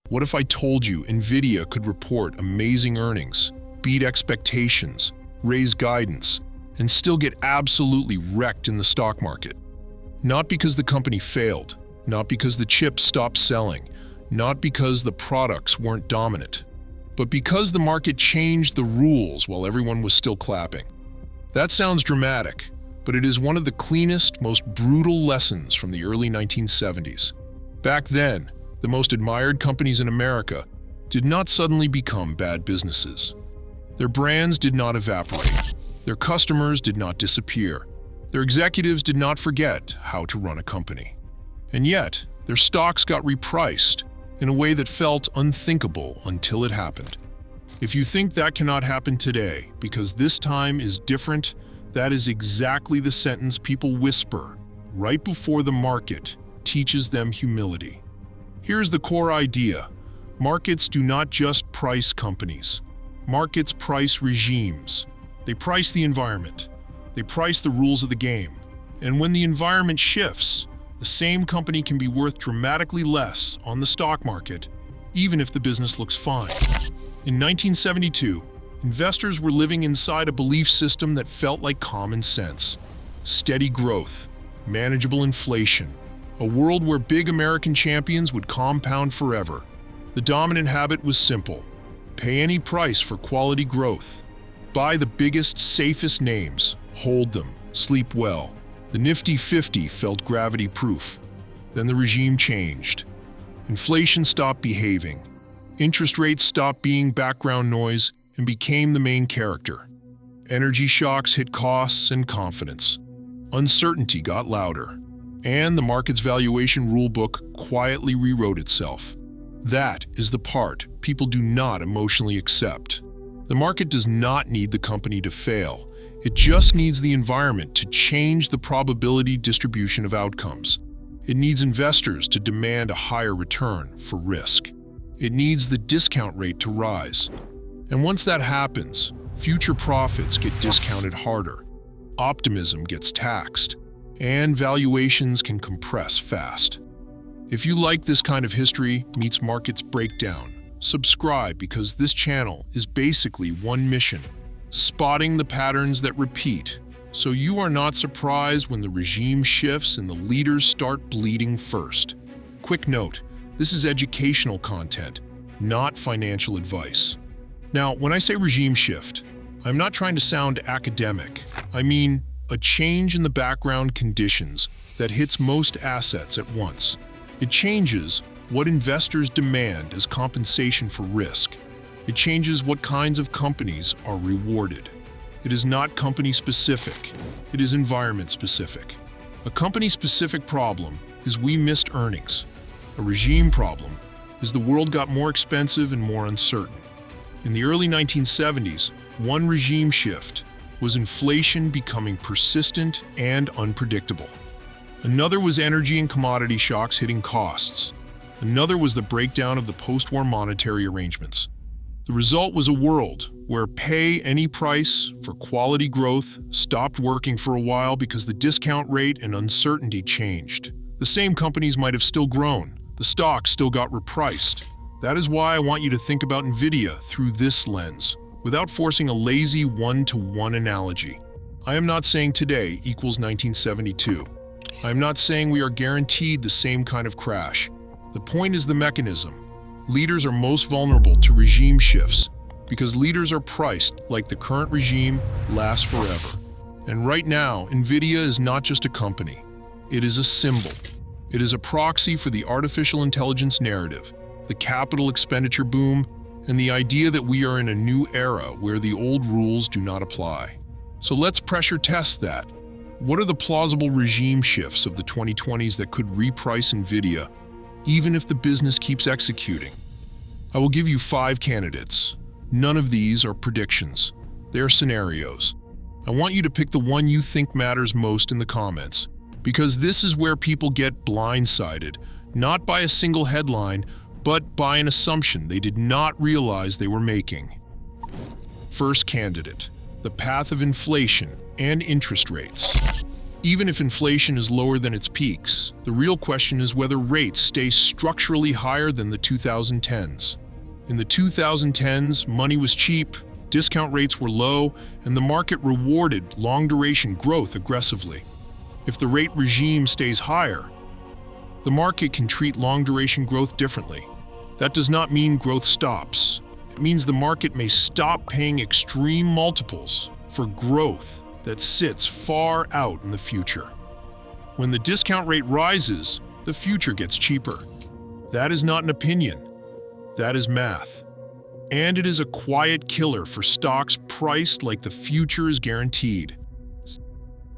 What if I told you NVIDIA could report amazing earnings, beat expectations, raise guidance, and still get absolutely wrecked in the stock market? Not because the company failed, not because the chips stopped selling, not because the products weren't dominant, but because the market changed the rules while everyone was still clapping. That sounds dramatic, but it is one of the cleanest, most brutal lessons from the early 1970s. Back then, the most admired companies in America did not suddenly become bad businesses. Their brands did not evaporate. Their customers did not disappear. Their executives did not forget how to run a company. And yet, their stocks got repriced in a way that felt unthinkable until it happened. If you think that cannot happen today because this time is different, that is exactly the sentence people whisper right before the market teaches them humility. Here's the core idea. Markets do not just price companies. Markets price regimes. They price the environment. They price the rules of the game. And when the environment shifts, the same company can be worth dramatically less on the stock market, even if the business looks fine. In 1972, investors were living inside a belief system that felt like common sense. Steady growth, manageable inflation, a world where big American champions would compound forever. The dominant habit was simple. Pay any price for quality growth. Buy the biggest, safest names. Hold them. Sleep well. The NiftyFifty felt gravity-proof. Then the regime changed. Inflation stopped behaving. Interest rates stopped being background noise and became the main character. Energy shocks hit costs and confidence. Uncertainty got louder. And the market's valuation rulebook quietly rewrote itself. That is the part people do not emotionally accept. The market does not need the company to fail. It just needs the environment to change the probability distribution of outcomes. It needs investors to demand a higher return for risk. It needs the discount rate to rise. And once that happens, future profits get discounted harder. Optimism gets taxed. And valuations can compress fast. If you like this kind of history meets markets breakdown, subscribe because this channel is basically one mission: spotting the patterns that repeat, so you are not surprised when the regime shifts and the leaders start bleeding first. Quick note, this is educational content, not financial advice. Now, when I say regime shift, I'm not trying to sound academic. I mean a change in the background conditions that hits most assets at once. It changes what investors demand as compensation for risk. It changes what kinds of companies are rewarded. It is not company-specific. It is environment-specific. A company-specific problem is we missed earnings. A regime problem is the world got more expensive and more uncertain. In the early 1970s, one regime shift was inflation becoming persistent and unpredictable. Another was energy and commodity shocks hitting costs. Another was the breakdown of the post-war monetary arrangements. The result was a world where pay any price for quality growth stopped working for a while because the discount rate and uncertainty changed. The same companies might have still grown. The stocks still got repriced. That is why I want you to think about NVIDIA through this lens, without forcing a lazy one-to-one analogy. I am not saying today equals 1972. I am not saying we are guaranteed the same kind of crash. The point is the mechanism. Leaders are most vulnerable to regime shifts because leaders are priced like the current regime lasts forever. And right now, NVIDIA is not just a company. It is a symbol. It is a proxy for the artificial intelligence narrative, the capital expenditure boom, and the idea that we are in a new era where the old rules do not apply. So let's pressure test that. What are the plausible regime shifts of the 2020s that could reprice NVIDIA, even if the business keeps executing? I will give you 5 candidates. None of these are predictions. They are scenarios. I want you to pick the one you think matters most in the comments, because this is where people get blindsided, not by a single headline, but by an assumption they did not realize they were making. First candidate, the path of inflation and interest rates. Even if inflation is lower than its peaks, the real question is whether rates stay structurally higher than the 2010s. In the 2010s, money was cheap, discount rates were low, and the market rewarded long-duration growth aggressively. If the rate regime stays higher, the market can treat long-duration growth differently. That does not mean growth stops. It means the market may stop paying extreme multiples for growth that sits far out in the future. When the discount rate rises, the future gets cheaper. That is not an opinion. That is math. And it is a quiet killer for stocks priced like the future is guaranteed.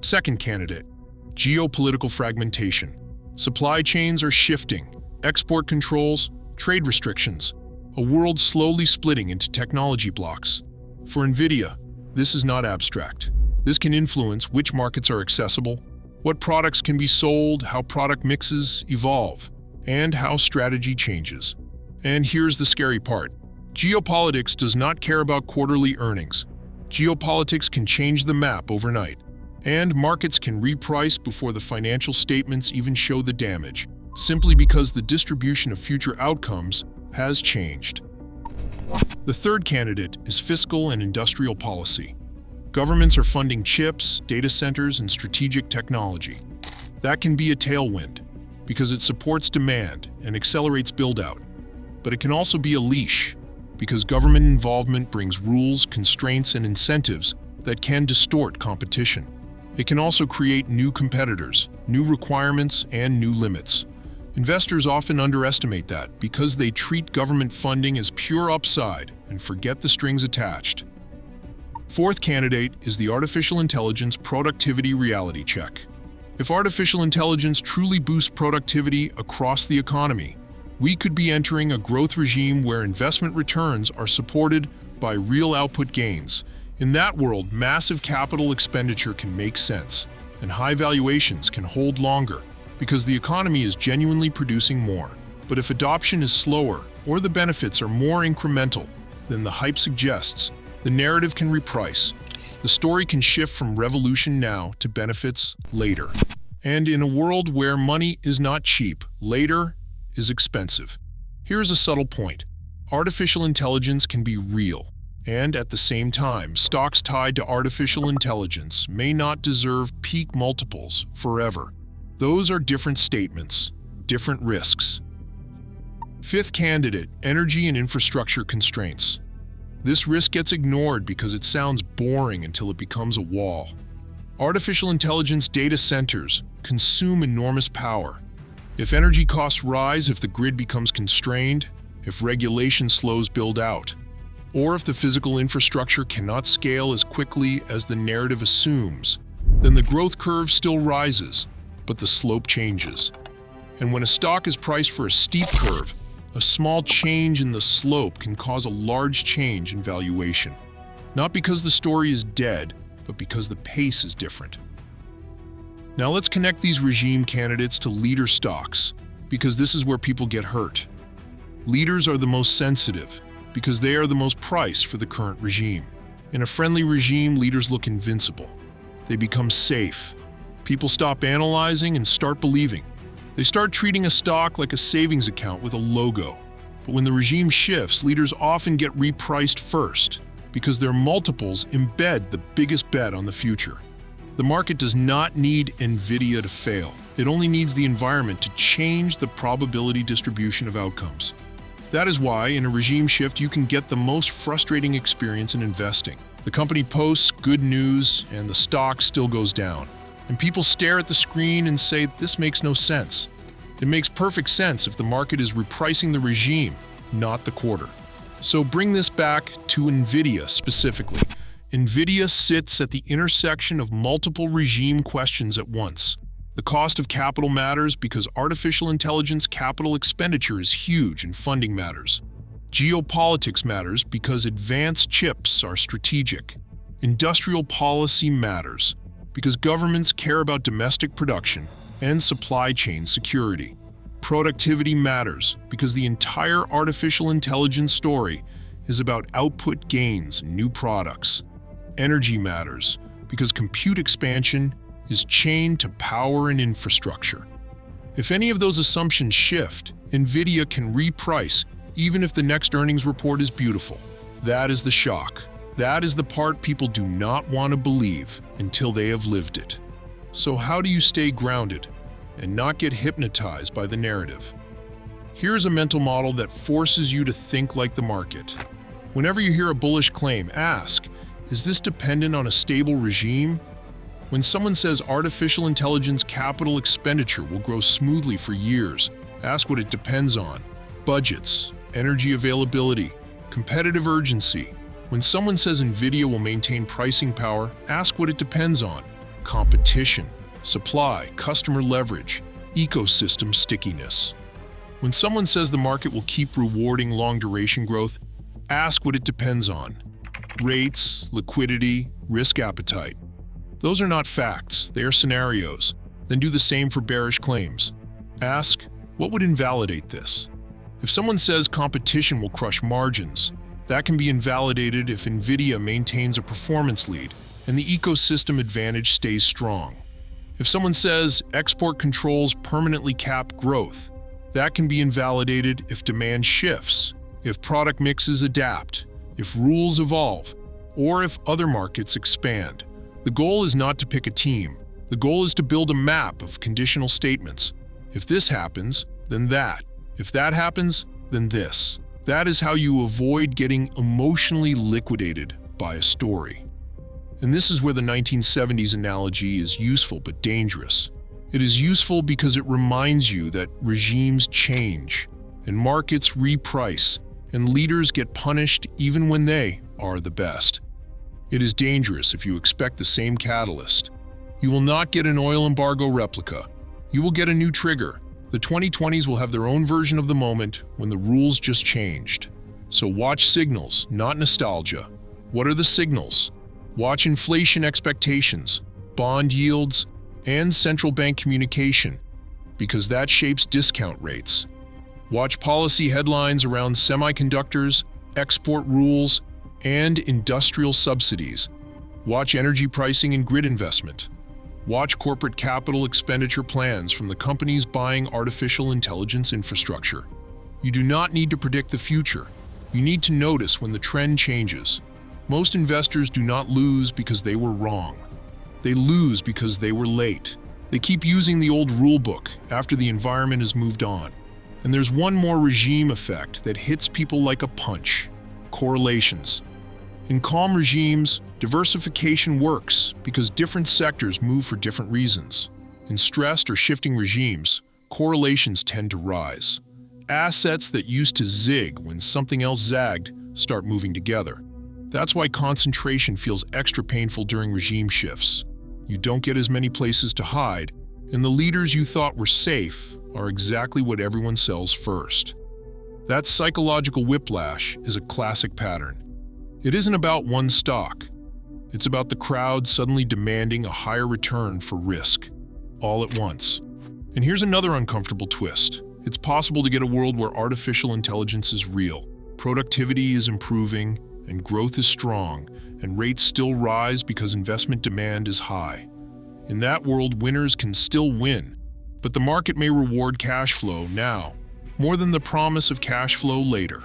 Second candidate, geopolitical fragmentation. Supply chains are shifting, export controls, trade restrictions, a world slowly splitting into technology blocks. For NVIDIA, this is not abstract. This can influence which markets are accessible, what products can be sold, how product mixes evolve, and how strategy changes. And here's the scary part. Geopolitics does not care about quarterly earnings. Geopolitics can change the map overnight, and markets can reprice before the financial statements even show the damage, simply because the distribution of future outcomes has changed. The third candidate is fiscal and industrial policy. Governments are funding chips, data centers, and strategic technology. That can be a tailwind, because it supports demand and accelerates build-out. But it can also be a leash, because government involvement brings rules, constraints, and incentives that can distort competition. It can also create new competitors, new requirements, and new limits. Investors often underestimate that because they treat government funding as pure upside and forget the strings attached. Fourth candidate is the artificial intelligence productivity reality check. If artificial intelligence truly boosts productivity across the economy, we could be entering a growth regime where investment returns are supported by real output gains. In that world, massive capital expenditure can make sense, and high valuations can hold longer because the economy is genuinely producing more. But if adoption is slower or the benefits are more incremental than the hype suggests, the narrative can reprice. The story can shift from revolution now to benefits later. And in a world where money is not cheap, later is expensive. Here's a subtle point. Artificial intelligence can be real, and at the same time, stocks tied to artificial intelligence may not deserve peak multiples forever. Those are different statements, different risks. Fifth candidate, energy and infrastructure constraints. This risk gets ignored because it sounds boring until it becomes a wall. Artificial intelligence data centers consume enormous power. If energy costs rise, if the grid becomes constrained, if regulation slows build out, or if the physical infrastructure cannot scale as quickly as the narrative assumes, then the growth curve still rises, but the slope changes. And when a stock is priced for a steep curve, a small change in the slope can cause a large change in valuation. Not because the story is dead, but because the pace is different. Now let's connect these regime candidates to leader stocks, because this is where people get hurt. Leaders are the most sensitive, because they are the most priced for the current regime. In a friendly regime, leaders look invincible. They become safe. People stop analyzing and start believing. They start treating a stock like a savings account with a logo. But when the regime shifts, leaders often get repriced first, because their multiples embed the biggest bet on the future. The market does not need NVIDIA to fail. It only needs the environment to change the probability distribution of outcomes. That is why, in a regime shift, you can get the most frustrating experience in investing. The company posts good news, and the stock still goes down. And people stare at the screen and say, this makes no sense. It makes perfect sense if the market is repricing the regime, not the quarter. So bring this back to NVIDIA specifically. NVIDIA sits at the intersection of multiple regime questions at once. The cost of capital matters because artificial intelligence capital expenditure is huge and funding matters. Geopolitics matters because advanced chips are strategic. Industrial policy matters because governments care about domestic production and supply chain security. Productivity matters because the entire artificial intelligence story is about output gains and new products. Energy matters because compute expansion is chained to power and infrastructure. If any of those assumptions shift, NVIDIA can reprice even if the next earnings report is beautiful. That is the shock. That is the part people do not want to believe until they have lived it. So how do you stay grounded and not get hypnotized by the narrative? Here's a mental model that forces you to think like the market. Whenever you hear a bullish claim, ask, is this dependent on a stable regime? When someone says artificial intelligence capital expenditure will grow smoothly for years, ask what it depends on. Budgets, energy availability, competitive urgency. When someone says NVIDIA will maintain pricing power, ask what it depends on. Competition, supply, customer leverage, ecosystem stickiness. When someone says the market will keep rewarding long-duration growth, ask what it depends on. Rates, liquidity, risk appetite. Those are not facts, they are scenarios. Then do the same for bearish claims. Ask, what would invalidate this? If someone says competition will crush margins, that can be invalidated if NVIDIA maintains a performance lead and the ecosystem advantage stays strong. If someone says export controls permanently cap growth, that can be invalidated if demand shifts, if product mixes adapt, if rules evolve, or if other markets expand. The goal is not to pick a team. The goal is to build a map of conditional statements. If this happens, then that. If that happens, then this. That is how you avoid getting emotionally liquidated by a story. And this is where the 1970s analogy is useful but dangerous. It is useful because it reminds you that regimes change, and markets reprice, and leaders get punished even when they are the best. It is dangerous if you expect the same catalyst. You will not get an oil embargo replica. You will get a new trigger. The 2020s will have their own version of the moment when the rules just changed. So watch signals, not nostalgia. What are the signals? Watch inflation expectations, bond yields, and central bank communication, because that shapes discount rates. Watch policy headlines around semiconductors, export rules, and industrial subsidies. Watch energy pricing and grid investment. Watch corporate capital expenditure plans from the companies buying artificial intelligence infrastructure. You do not need to predict the future. You need to notice when the trend changes. Most investors do not lose because they were wrong. They lose because they were late. They keep using the old rulebook after the environment has moved on. And there's one more regime effect that hits people like a punch: correlations. In calm regimes, diversification works because different sectors move for different reasons. In stressed or shifting regimes, correlations tend to rise. Assets that used to zig when something else zagged start moving together. That's why concentration feels extra painful during regime shifts. You don't get as many places to hide, and the leaders you thought were safe are exactly what everyone sells first. That psychological whiplash is a classic pattern. It isn't about one stock. It's about the crowd suddenly demanding a higher return for risk, all at once. And here's another uncomfortable twist. It's possible to get a world where artificial intelligence is real, productivity is improving, and growth is strong, and rates still rise because investment demand is high. In that world, winners can still win, but the market may reward cash flow now, more than the promise of cash flow later.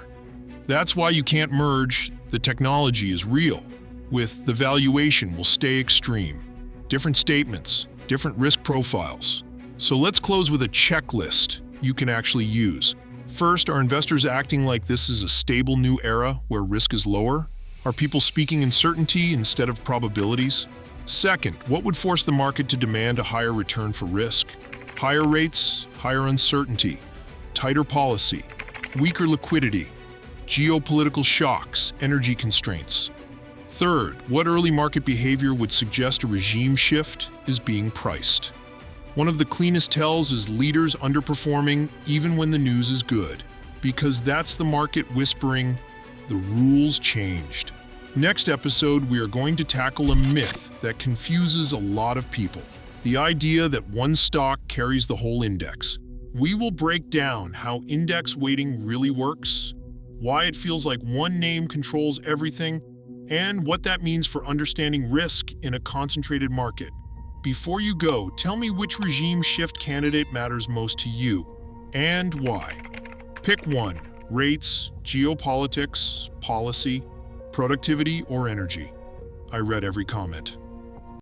That's why you can't merge the technology is real with the valuation will stay extreme. Different statements, different risk profiles. So let's close with a checklist you can actually use. First, are investors acting like this is a stable new era where risk is lower? Are people speaking in certainty instead of probabilities? Second, what would force the market to demand a higher return for risk? Higher rates, higher uncertainty, tighter policy, weaker liquidity, geopolitical shocks, energy constraints. Third, what early market behavior would suggest a regime shift is being priced? One of the cleanest tells is leaders underperforming even when the news is good, because that's the market whispering, the rules changed. Next episode, we are going to tackle a myth that confuses a lot of people, the idea that one stock carries the whole index. We will break down how index weighting really works, why it feels like one name controls everything, and what that means for understanding risk in a concentrated market. Before you go, tell me which regime shift candidate matters most to you, and why. Pick one: rates, geopolitics, policy, productivity, or energy. I read every comment.